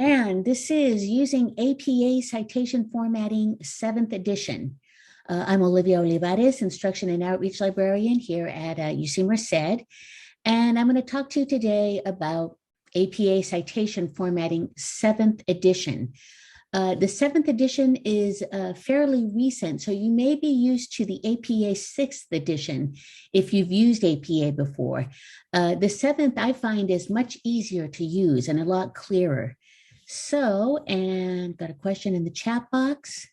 And this is using APA citation formatting, 7th edition. I'm Olivia Olivares, Instruction and Outreach Librarian here at UC Merced. And I'm going to talk to you today about APA citation formatting, 7th edition. The 7th edition is fairly recent, so you may be used to the APA 6th edition if you've used APA before. The 7th I find is much easier to use and a lot clearer. So, and got a question in the chat box.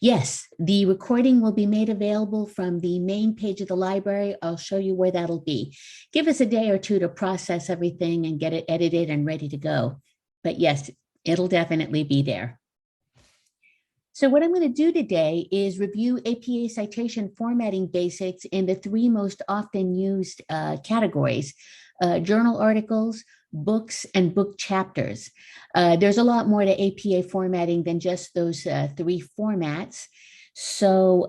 Yes, the recording will be made available from the main page of the library. I'll show you where that'll be. Give us a day or two to process everything and get it edited and ready to go. But yes, it'll definitely be there. So what I'm going to do today is review APA citation formatting basics in the 3 most often used categories: journal articles, books, and book chapters. There's a lot more to APA formatting than just those 3 formats. So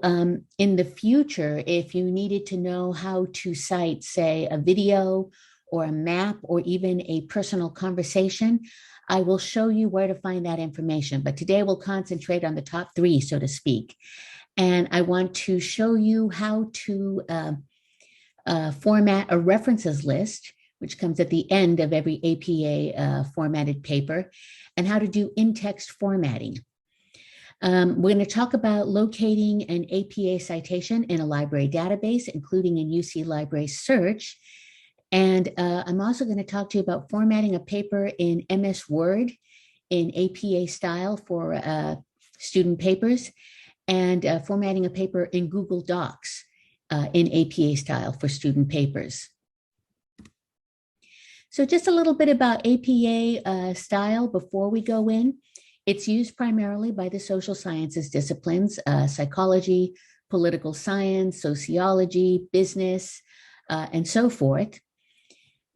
in the future, if you needed to know how to cite, say, a video or a map or even a personal conversation, I will show you where to find that information. But today we'll concentrate on the top 3, so to speak. And I want to show you how to format a references list, which comes at the end of every APA formatted paper, and how to do in-text formatting. We're going to talk about locating an APA citation in a library database, including in UC Library Search. And I'm also going to talk to you about formatting a paper in MS Word in APA style for student papers, and formatting a paper in Google Docs in APA style for student papers. So just a little bit about APA style before we go in. It's used primarily by the social sciences disciplines, psychology, political science, sociology, business, and so forth.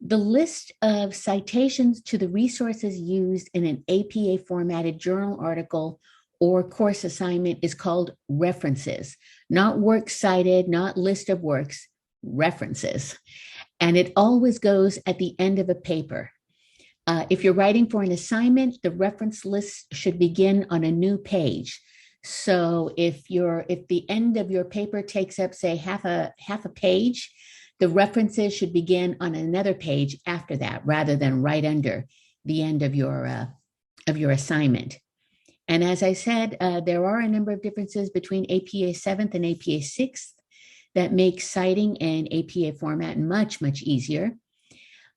The list of citations to the resources used in an APA formatted journal article or course assignment is called references, not works cited, not list of works, references. And it always goes at the end of a paper. If you're writing for an assignment, the reference list should begin on a new page. So if the end of your paper takes up, say, half a page, the references should begin on another page after that, rather than right under the end of your assignment. And as I said, there are a number of differences between APA 7th and APA 6th that makes citing an APA format much, much easier.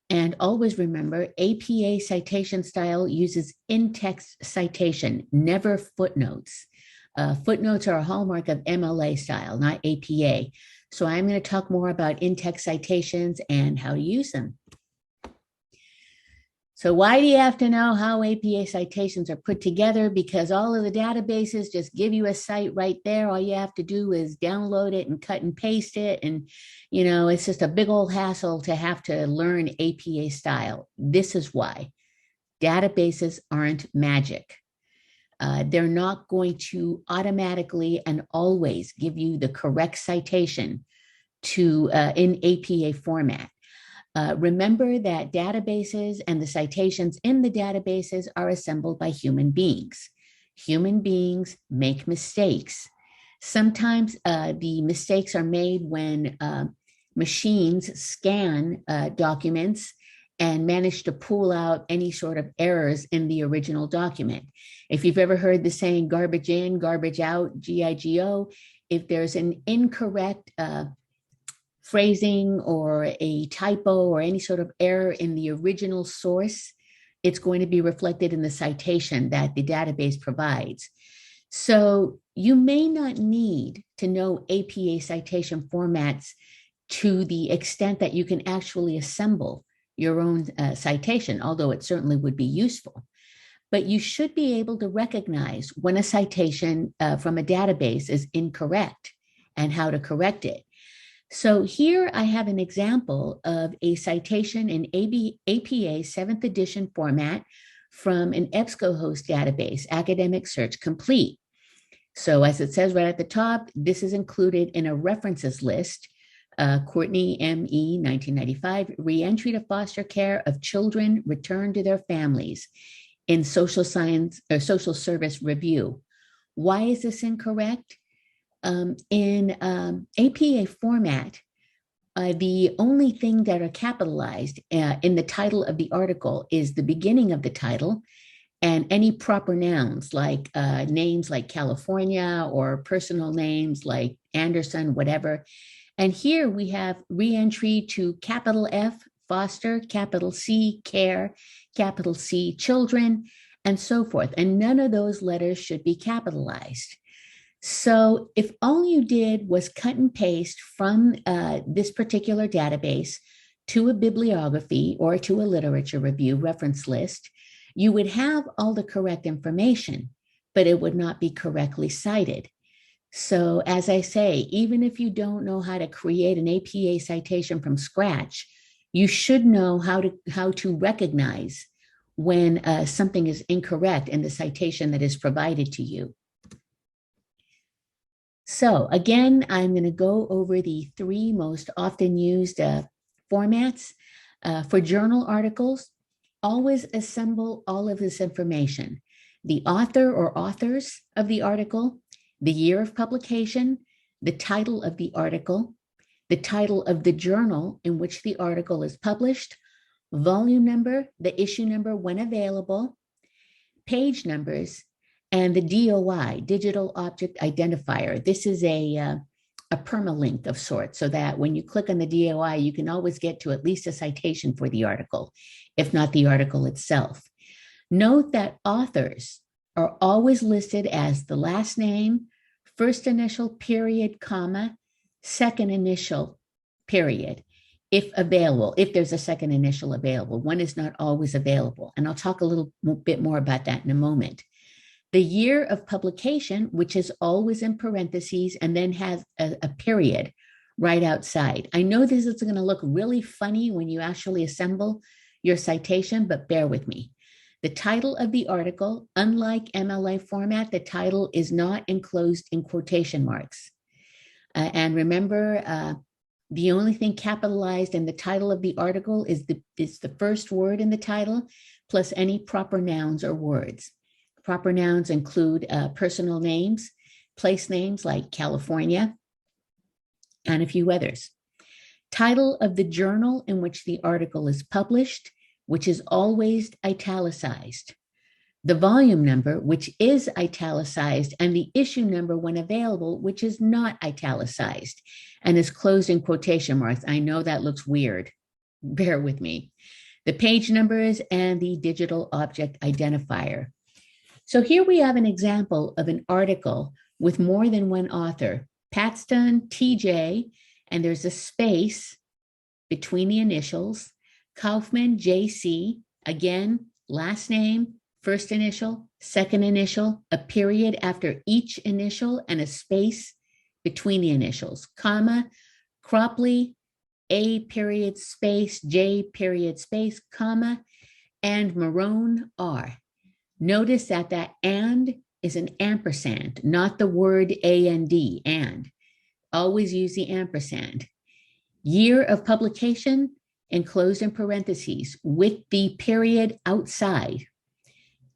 And always remember, APA citation style uses in-text citation, never footnotes. Footnotes are a hallmark of MLA style, not APA. So I'm going to talk more about in-text citations and how to use them. So why do you have to know how APA citations are put together? Because all of the databases just give you a cite right there. All you have to do is download it and cut and paste it. And, you know, it's just a big old hassle to have to learn APA style. This is why. Databases aren't magic. They're not going to automatically and always give you the correct citation to in APA format. Remember that databases and the citations in the databases are assembled by human beings. Human beings make mistakes. Sometimes the mistakes are made when machines scan documents and manage to pull out any sort of errors in the original document. If you've ever heard the saying garbage in, garbage out, GIGO, if there's an incorrect phrasing or a typo or any sort of error in the original source, it's going to be reflected in the citation that the database provides. So you may not need to know APA citation formats to the extent that you can actually assemble your own citation, although it certainly would be useful. But you should be able to recognize when a citation from a database is incorrect and how to correct it. So here I have an example of a citation in APA 7th edition format from an EBSCOhost database, Academic Search Complete. So as it says right at the top, this is included in a references list Courtney M.E., 1995, reentry to foster care of children returned to their families in social science or social service review. Why is this incorrect? In APA format, the only thing that are capitalized in the title of the article is the beginning of the title and any proper nouns like names like California or personal names like Anderson, whatever. And here we have reentry to capital F, foster, capital C, care, capital C, children, and so forth. And none of those letters should be capitalized. So if all you did was cut and paste from this particular database to a bibliography or to a literature review reference list, you would have all the correct information, but it would not be correctly cited. So as I say, even if you don't know how to create an APA citation from scratch, you should know how to recognize when something is incorrect in the citation that is provided to you. So again, I'm going to go over the three most often used formats. For journal articles, always assemble all of this information: the author or authors of the article, the year of publication, the title of the article, the title of the journal in which the article is published, volume number, the issue number when available, page numbers, and the DOI, Digital Object Identifier. This is a permalink of sorts, so that when you click on the DOI, you can always get to at least a citation for the article, if not the article itself. Note that authors are always listed as the last name, first initial, period, comma, second initial, period, if available, if there's a second initial available. One is not always available. And I'll talk a little bit more about that in a moment. The year of publication, which is always in parentheses and then has a period right outside. I know this is going to look really funny when you actually assemble your citation, but bear with me. The title of the article, unlike MLA format, the title is not enclosed in quotation marks. And remember, the only thing capitalized in the title of the article is the first word in the title, plus any proper nouns or words. Proper nouns include personal names, place names like California, and a few others. Title of the journal in which the article is published, which is always italicized. The volume number, which is italicized, and the issue number when available, which is not italicized and is closed in quotation marks. I know that looks weird. Bear with me. The page numbers and the digital object identifier. So here we have an example of an article with more than one author, Paxton, TJ, and there's a space between the initials, Kaufman, JC, again, last name, first initial, second initial, a period after each initial, and a space between the initials, comma, Cropley, A period space, J period space, comma, and Marone, R. Notice that that and is an ampersand, not the word A-N-D, and. Always use the ampersand. Year of publication, enclosed in parentheses, with the period outside.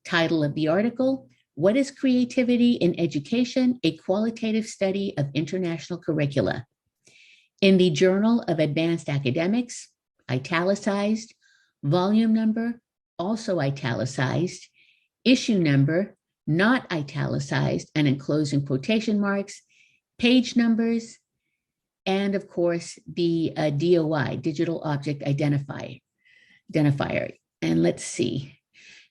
Title of the article, What is Creativity in Education? A Qualitative Study of International Curricula. In the Journal of Advanced Academics, italicized. Volume number, also italicized. Issue number, not italicized and enclosed in quotation marks, page numbers, and of course the DOI, Digital Object Identifier. And let's see.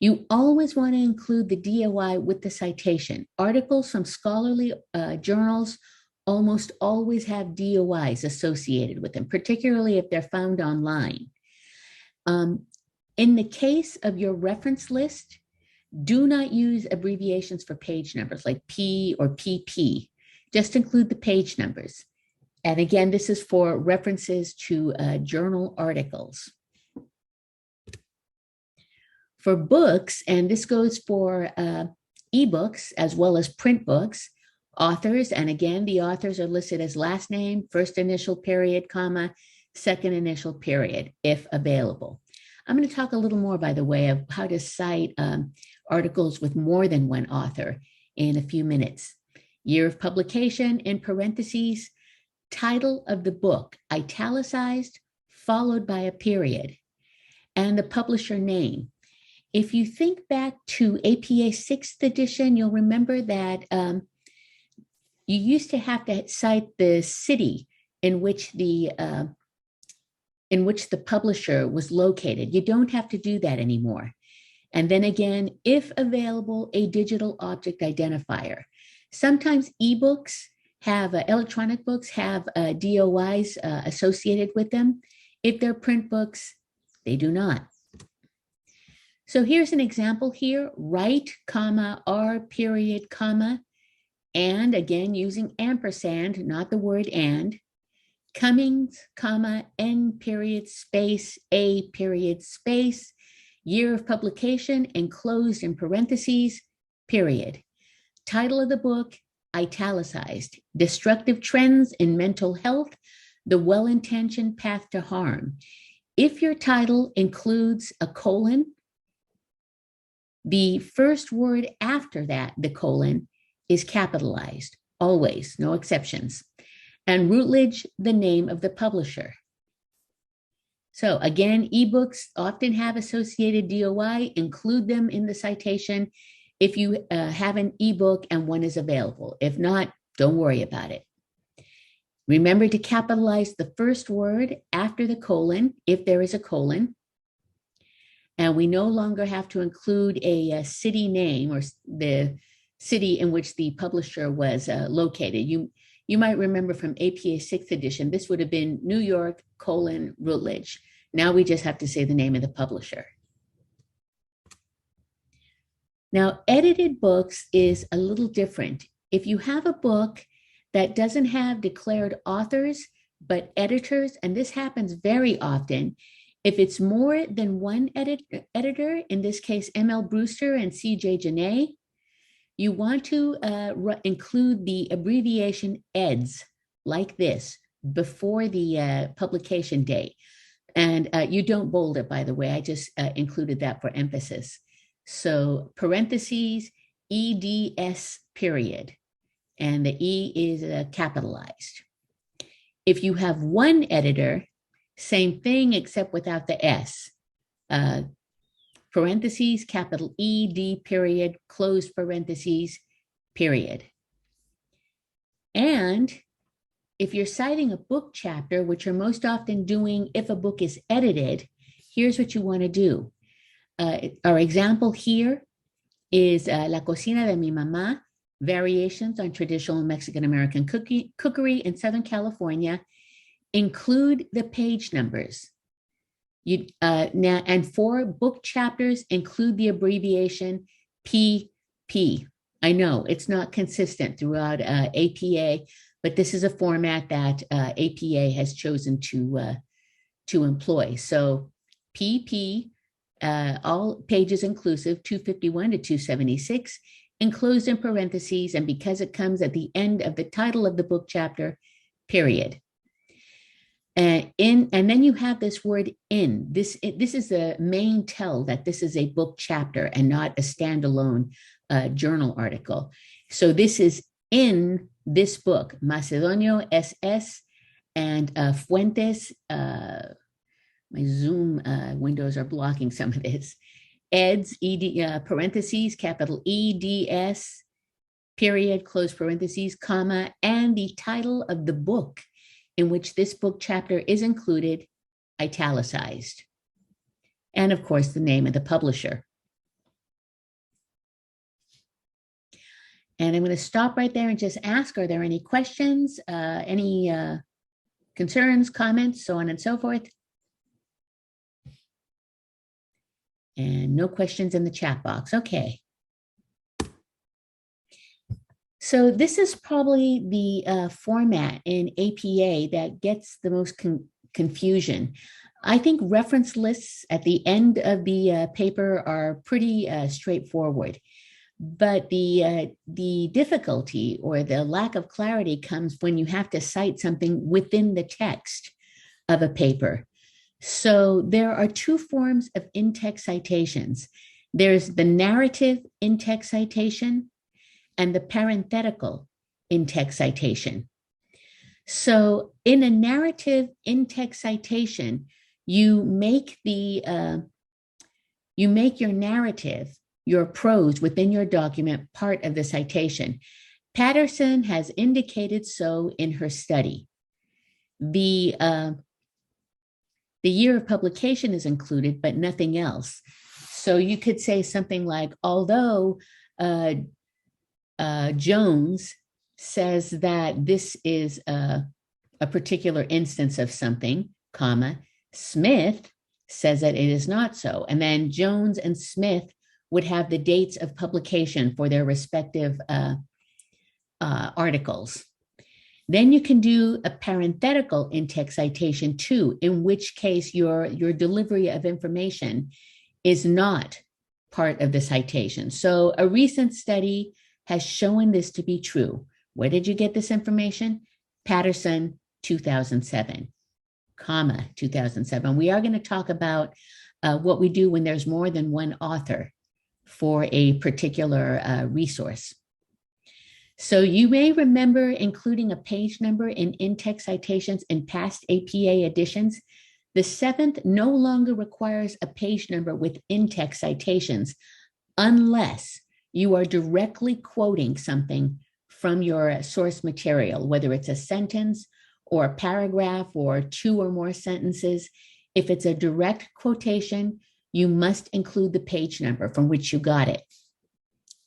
You always want to include the DOI with the citation. Articles from scholarly journals almost always have DOIs associated with them, particularly if they're found online. In the case of your reference list, do not use abbreviations for page numbers like P or PP. Just include the page numbers. And again, this is for references to journal articles. For books, and this goes for ebooks as well as print books, Authors, and again, the authors are listed as last name, first initial period, comma, second initial period, if available. I'm going to talk a little more, by the way, of how to cite articles with more than one author in a few minutes. Year of publication, in parentheses, title of the book, italicized, followed by a period, and the publisher name. If you think back to APA 6th edition, you'll remember that you used to have to cite the city in which the publisher was located. You don't have to do that anymore. And then again, if available, a digital object identifier. Sometimes ebooks have, electronic books have DOIs associated with them. If they're print books, they do not. So here's an example here, write, comma, R period, comma, and again, using ampersand, not the word and, Cummings, comma, N period, space, A period, space, year of publication, enclosed in parentheses, period. Title of the book, italicized, Destructive Trends in Mental Health, The Well-Intentioned Path to Harm. If your title includes a colon, the first word after that, the colon, is capitalized, always, no exceptions. And Routledge, the name of the publisher. So again, ebooks often have associated DOI, include them in the citation if you have an ebook and one is available. If not, don't worry about it. Remember to capitalize the first word after the colon, if there is a colon. And we no longer have to include a city name or the city in which the publisher was located. You might remember from APA 6th edition, this would have been New York, Routledge. Now we just have to say the name of the publisher. Now, edited books is a little different. If you have a book that doesn't have declared authors, but editors, and this happens very often, if it's more than one editor, in this case, M.L. Brewster and C.J. Janae, you want to include the abbreviation EDS, like this, before the publication date. And you don't bold it, by the way. I just included that for emphasis. So parentheses, EDS period. And the E is capitalized. If you have one editor, same thing except without the S. Parentheses, capital ED period, close parentheses, period. And if you're citing a book chapter, which you're most often doing if a book is edited, here's what you want to do. Our example here is La Cocina de Mi Mamá, Variations on Traditional Mexican-American Cookery in Southern California. Include the page numbers. And for book chapters, include the abbreviation PP. I know it's not consistent throughout APA, but this is a format that APA has chosen to employ. So PP, all pages inclusive, 251 to 276, enclosed in parentheses, and because it comes at the end of the title of the book chapter, period. And then you have this word in. This is the main tell that this is a book chapter and not a standalone journal article. So this is in this book, Macedonio SS and Fuentes. My Zoom windows are blocking some of this. EDS, parentheses, capital EDS, period, close parentheses, comma, and the title of the book in which this book chapter is included, italicized. And of course, the name of the publisher. And I'm going to stop right there and just ask, are there any questions, any concerns, comments, so on and so forth? And no questions in the chat box. Okay. So this is probably the format in APA that gets the most confusion. I think reference lists at the end of the paper are pretty straightforward. But the difficulty or the lack of clarity comes when you have to cite something within the text of a paper. So there are two forms of in-text citations. There's the narrative in-text citation and the parenthetical in-text citation. So in a narrative in-text citation, you make your narrative, your prose within your document part of the citation. Patterson has indicated so in her study. The year of publication is included, but nothing else. So you could say something like, although Jones says that this is a particular instance of something, comma, Smith says that it is not so. And then Jones and Smith would have the dates of publication for their respective articles. Then you can do a parenthetical in-text citation too, in which case your delivery of information is not part of the citation. So a recent study has shown this to be true. Where did you get this information? Patterson, 2007, comma, 2007. We are going to talk about what we do when there's more than one author for a particular resource. So you may remember including a page number in in-text citations in past APA editions. The 7th no longer requires a page number with in-text citations unless you are directly quoting something from your source material, whether it's a sentence or a paragraph or 2 or more sentences. If it's a direct quotation, you must include the page number from which you got it.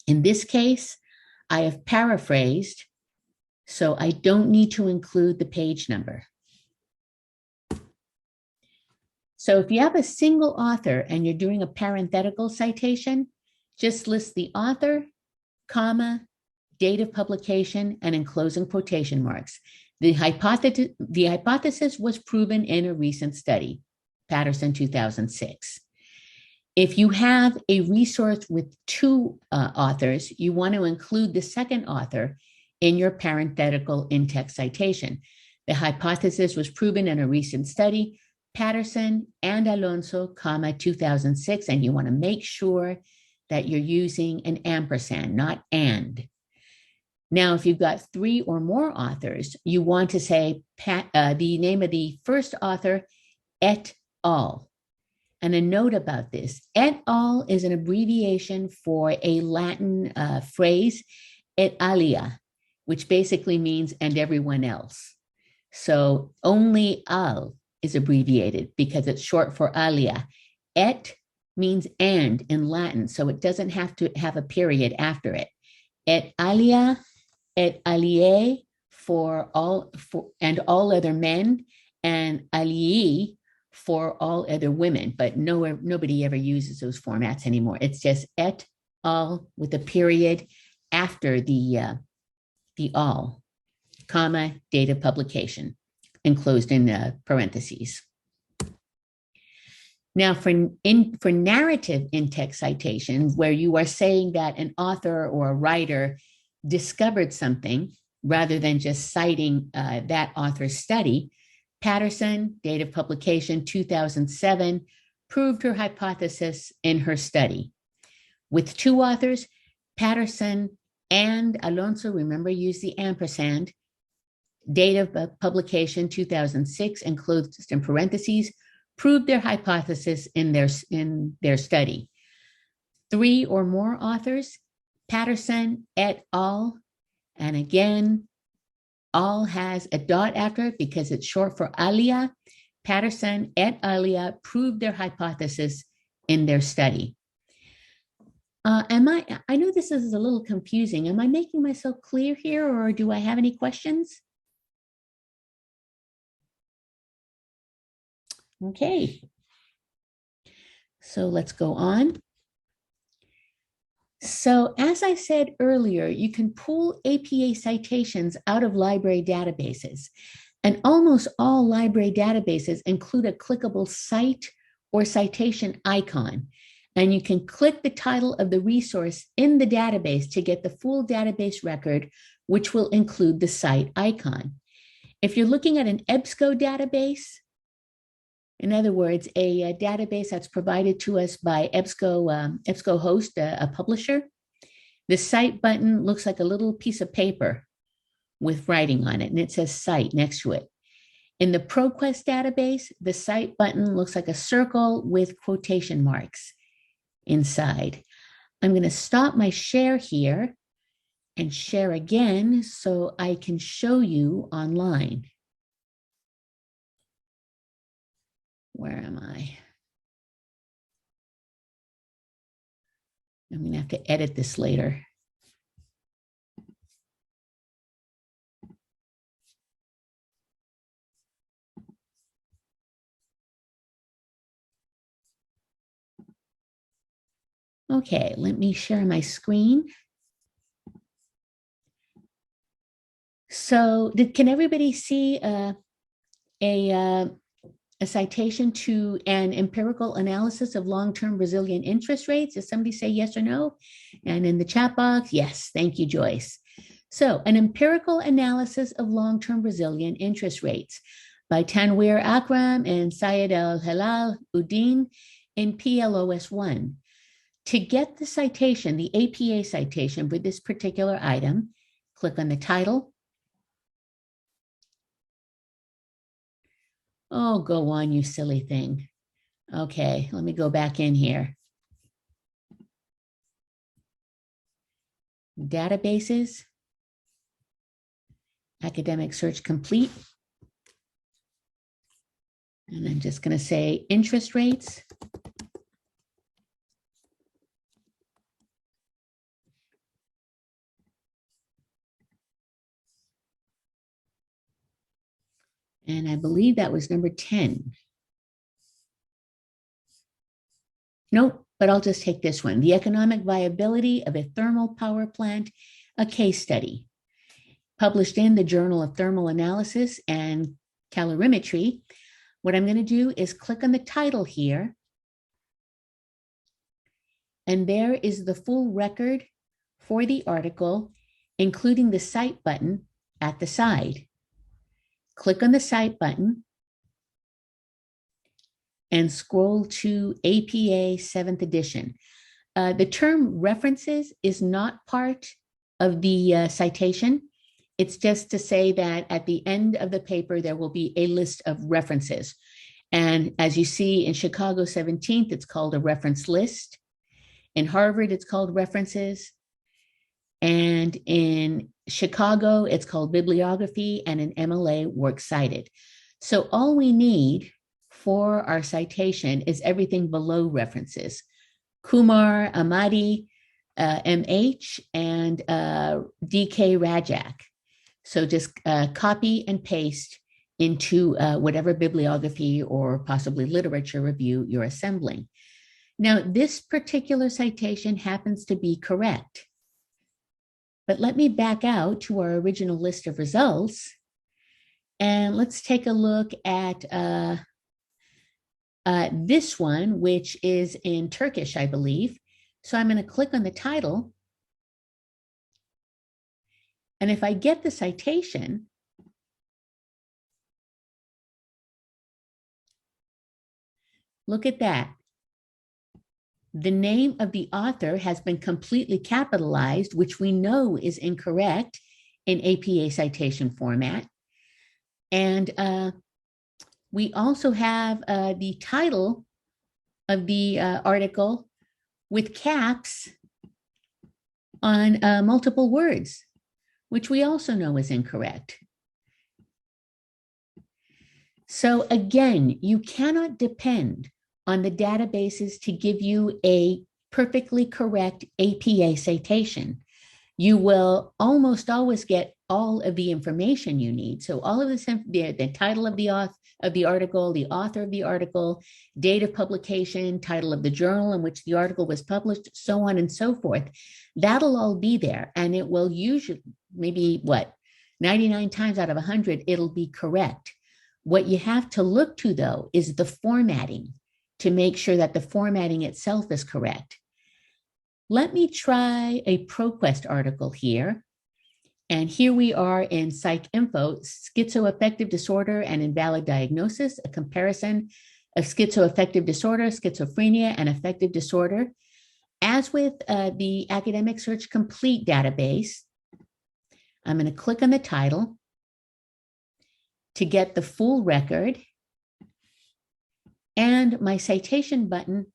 In this case, I have paraphrased, so I don't need to include the page number. So if you have a single author and you're doing a parenthetical citation, just list the author, comma, date of publication, and enclosing quotation marks. The hypothesis was proven in a recent study, Patterson 2006. If you have a resource with 2 authors, you want to include the second author in your parenthetical in-text citation. The hypothesis was proven in a recent study, Patterson and Alonso, comma, 2006, and you want to make sure that you're using an ampersand, not and. Now, if you've got 3 or more authors, you want to say the name of the first author, et al. And a note about this, et al. Is an abbreviation for a Latin phrase, et alia, which basically means and everyone else. So only al is abbreviated because it's short for alia. Et means and in Latin, so it doesn't have to have a period after it. Et alia, et aliae for all other men, and alii for all other women, but nobody ever uses those formats anymore. It's just et al with a period after the all, comma, date of publication, enclosed in parentheses. Now, for narrative in-text citations, where you are saying that an author or a writer discovered something rather than just citing that author's study, Patterson, date of publication 2007, proved her hypothesis in her study. With 2 authors, Patterson and Alonso, remember, use the ampersand, date of publication 2006, enclosed in parentheses, proved their hypothesis in their study. 3 or more authors, Patterson et al., and again, all has a dot after it because it's short for alia. Patterson et alia proved their hypothesis in their study. I know this is a little confusing. Am I making myself clear here, or do I have any questions? Okay. So let's go on. So as I said earlier, you can pull APA citations out of library databases, and almost all library databases include a clickable cite or citation icon. And you can click the title of the resource in the database to get the full database record, which will include the cite icon. If you're looking at an EBSCO database, in other words, a database that's provided to us by EBSCO Host, a publisher, the cite button looks like a little piece of paper with writing on it, and it says cite next to it. In the ProQuest database, the cite button looks like a circle with quotation marks inside. I'm going to stop my share here and share again so I can show you online. Where am I? I'm going to have to edit this later. Okay, let me share my screen. So can everybody see a citation to an empirical analysis of long-term Brazilian interest rates? Does somebody say yes or no? And in the chat box, yes, thank you, Joyce. So an empirical analysis of long-term Brazilian interest rates by Tanwir Akram and Syed El-Halal Uddin in PLOS 1. To get the citation, the APA citation for this particular item, click on the title. Oh, go on, you silly thing. Okay, let me go back in here. Databases, academic search complete. And I'm just going to say interest rates. And I believe that was number 10. Nope, but I'll just take this one. The economic viability of a thermal power plant, a case study. Published in the Journal of Thermal Analysis and Calorimetry. What I'm going to do is click on the title here. And there is the full record for the article, including the cite button at the side. Click on the cite button and scroll to APA 7th edition. The term references is not part of the citation. It's just to say that at the end of the paper, there will be a list of references. And as you see in Chicago 17th, it's called a reference list. In Harvard, it's called references. And in Chicago, it's called bibliography, and in MLA, works cited. So all we need for our citation is everything below references. Kumar, Amadi, MH, and DK Rajak. So just copy and paste into whatever bibliography or possibly literature review you're assembling. Now, this particular citation happens to be correct. But let me back out to our original list of results. And let's take a look at this one, which is in Turkish, I believe. So I'm going to click on the title. And if I get the citation, look at that. The name of the author has been completely capitalized, which we know is incorrect in APA citation format. And we also have the title of the article with caps on multiple words, which we also know is incorrect. So again, you cannot depend on the databases to give you a perfectly correct APA citation. You will almost always get all of the information you need. So all of this, the title of the article, the author of the article, date of publication, title of the journal in which the article was published, so on and so forth. That'll all be there. And it will usually, maybe 99 times out of 100, it'll be correct. What you have to look to, though, is the formatting to make sure that the formatting itself is correct. Let me try a ProQuest article here. And here we are in PsycInfo, Schizoaffective Disorder and Invalid Diagnosis, a comparison of schizoaffective disorder, schizophrenia, and affective disorder. As with the Academic Search Complete database, I'm going to click on the title to get the full record, and my citation button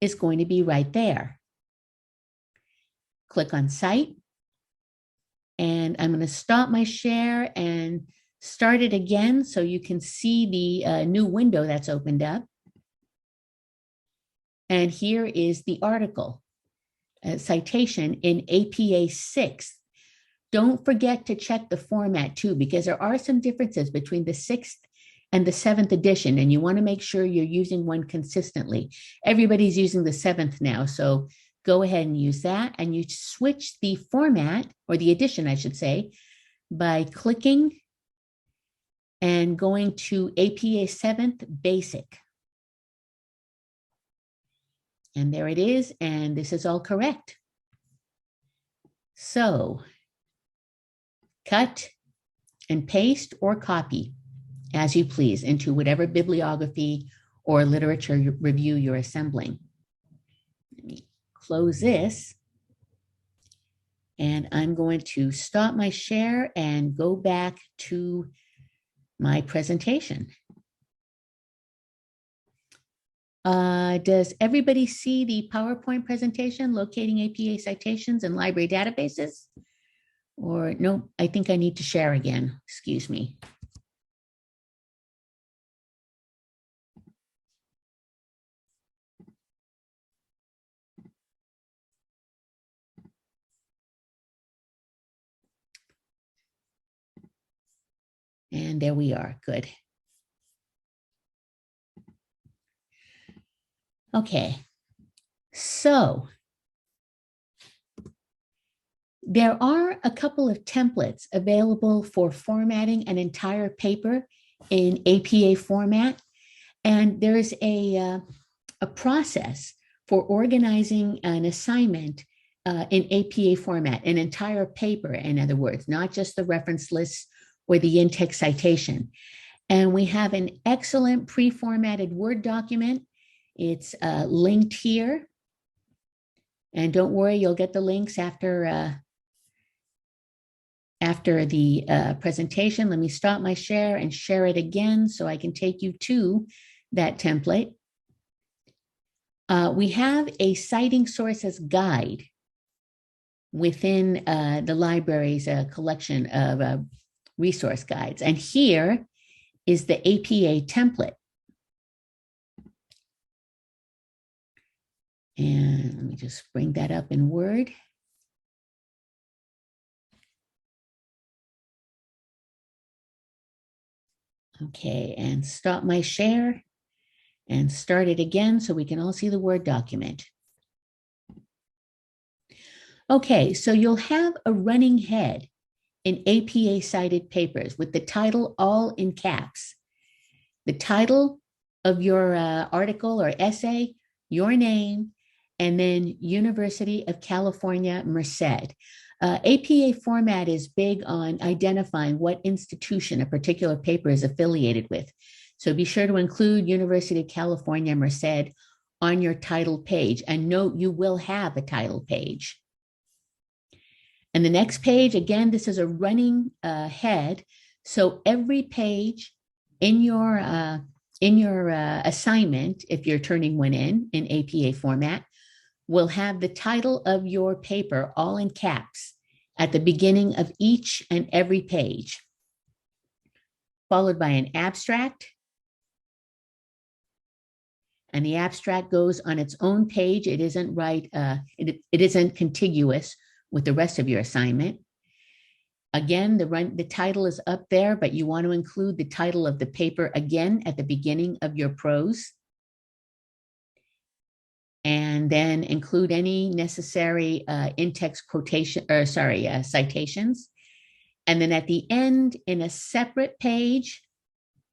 is going to be right there. Click on Cite, and I'm going to stop my share and start it again so you can see the new window that's opened up. And here is the article, citation in APA 6. Don't forget to check the format too, because there are some differences between the 6th and the 7th edition, and you want to make sure you're using one consistently. Everybody's using the 7th now, so go ahead and use that. And you switch the format, or the edition, I should say, by clicking and going to APA 7th Basic. And there it is, and this is all correct. So cut and paste or copy as you please into whatever bibliography or literature review you're assembling. Let me close this, and I'm going to stop my share and go back to my presentation. Does everybody see the PowerPoint presentation, Locating APA Citations and Library Databases? Or no, I think I need to share again. Excuse me. And there we are. Good. Okay. So there are a couple of templates available for formatting an entire paper in APA format. And there's a process for organizing an assignment in APA format, an entire paper, in other words, not just the reference lists or the in-text citation. And we have an excellent pre-formatted Word document. It's linked here. And don't worry, you'll get the links after the presentation. Let me stop my share and share it again so I can take you to that template. We have a citing sources guide within the library's collection of resource guides. And here is the APA template. And let me just bring that up in Word. Okay, and stop my share and start it again so we can all see the Word document. Okay, so you'll have a running head in APA cited papers with the title all in caps. The title of your article or essay, your name, and then University of California, Merced. APA format is big on identifying what institution a particular paper is affiliated with. So be sure to include University of California, Merced on your title page. And note, you will have a title page. And the next page, again, this is a running head. So every page in your assignment, if you're turning one in APA format, will have the title of your paper all in caps at the beginning of each and every page, followed by an abstract. And the abstract goes on its own page. It isn't it isn't contiguous with the rest of your assignment. Again, the title is up there, but you want to include the title of the paper again at the beginning of your prose. And then include any necessary in-text citations. And then at the end, in a separate page,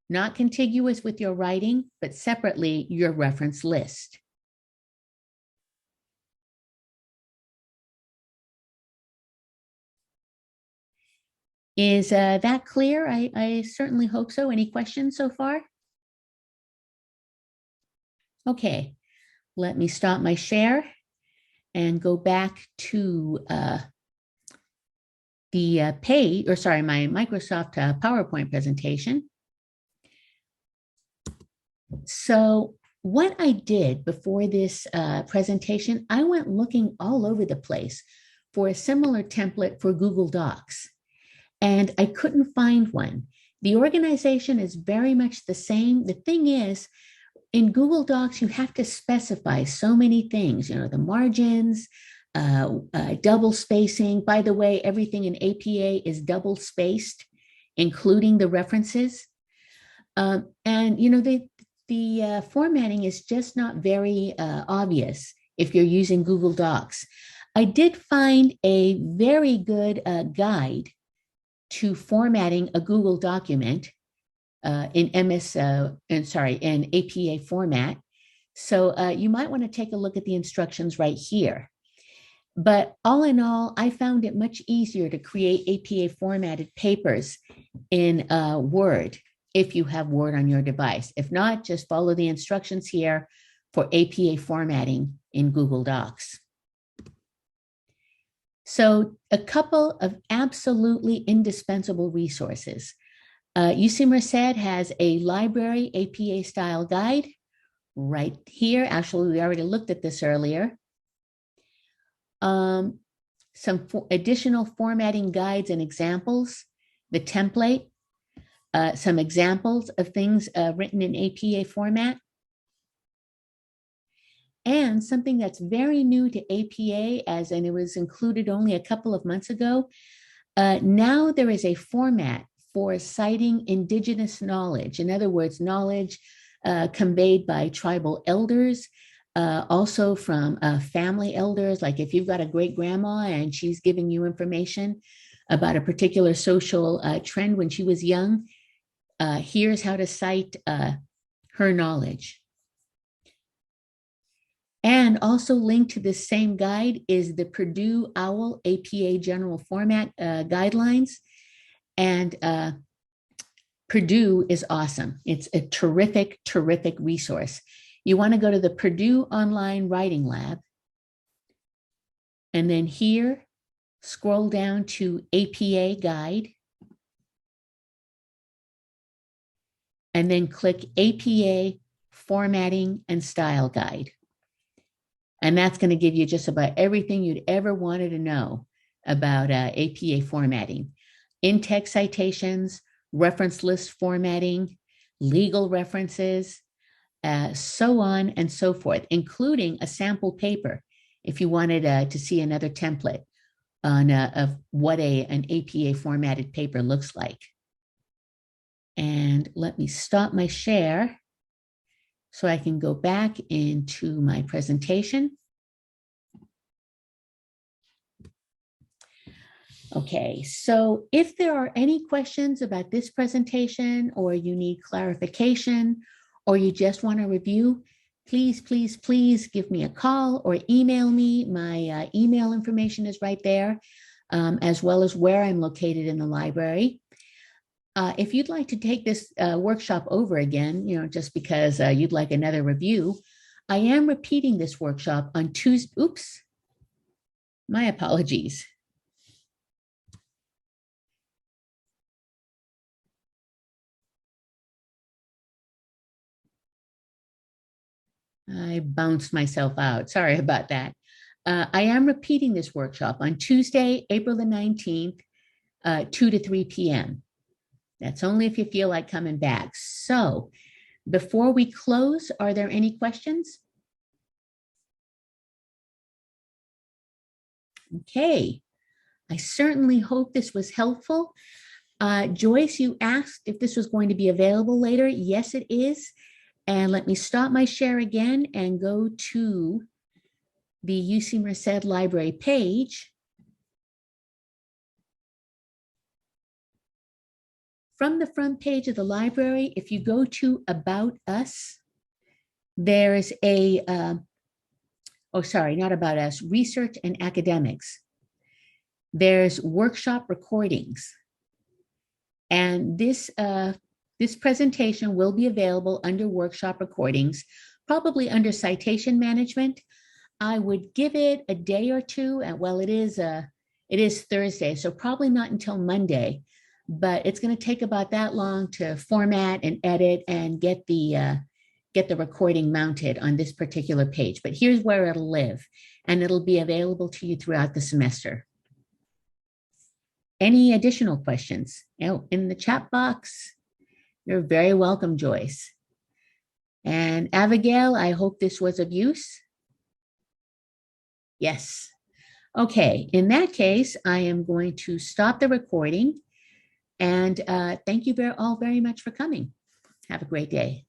not contiguous with your writing, but separately your reference list. Is that clear? I certainly hope so. Any questions so far? Okay, let me stop my share and go back to the page, or sorry, my Microsoft PowerPoint presentation. So what I did before this presentation, I went looking all over the place for a similar template for Google Docs, and I couldn't find one. The organization is very much the same. The thing is, in Google Docs, you have to specify so many things, the margins, double spacing. By the way, everything in APA is double spaced, including the references. And, the formatting is just not very obvious if you're using Google Docs. I did find a very good guide to formatting a Google document in in APA format. So you might want to take a look at the instructions right here. But all in all, I found it much easier to create APA formatted papers in Word if you have Word on your device. If not, just follow the instructions here for APA formatting in Google Docs. So a couple of absolutely indispensable resources. UC Merced has a library APA style guide right here. Actually, we already looked at this earlier. Some additional formatting guides and examples, the template, some examples of things written in APA format, and something that's very new to APA, and it was included only a couple of months ago. Now there is a format for citing Indigenous knowledge. In other words, knowledge conveyed by tribal elders, also from family elders. Like if you've got a great grandma and she's giving you information about a particular social trend when she was young, here's how to cite her knowledge. And also linked to this same guide is the Purdue OWL APA General Format Guidelines. And Purdue is awesome. It's a terrific, terrific resource. You want to go to the Purdue Online Writing Lab. And then here, scroll down to APA Guide. And then click APA Formatting and Style Guide. And that's going to give you just about everything you'd ever wanted to know about APA formatting. In-text citations, reference list formatting, legal references, so on and so forth, including a sample paper if you wanted to see another template on of what an APA formatted paper looks like. And let me stop my share so I can go back into my presentation. Okay, so if there are any questions about this presentation, or you need clarification, or you just want to review, please, please, please give me a call or email me. My email information is right there, as well as where I'm located in the library. If you'd like to take this workshop over again, just because you'd like another review, I am repeating this workshop on Tuesday. Oops, my apologies. I bounced myself out. Sorry about that. I am repeating this workshop on Tuesday, April the 19th, 2 to 3 p.m. That's only if you feel like coming back. So before we close, are there any questions? Okay. I certainly hope this was helpful. Joyce, you asked if this was going to be available later. Yes, it is. And let me stop my share again and go to the UC Merced Library page. From the front page of the library, if you go to About Us, there's not About Us, Research and Academics. There's workshop recordings. And this presentation will be available under workshop recordings, probably under citation management. I would give it a day or two. And well, it is Thursday, so probably not until Monday, but it's going to take about that long to format and edit and get the recording mounted on this particular page. But here's where it'll live, and it'll be available to you throughout the semester. Any additional questions? In the chat box? You're very welcome, Joyce. And Abigail, I hope this was of use. Yes. Okay, in that case, I am going to stop the recording. And thank you all very much for coming. Have a great day.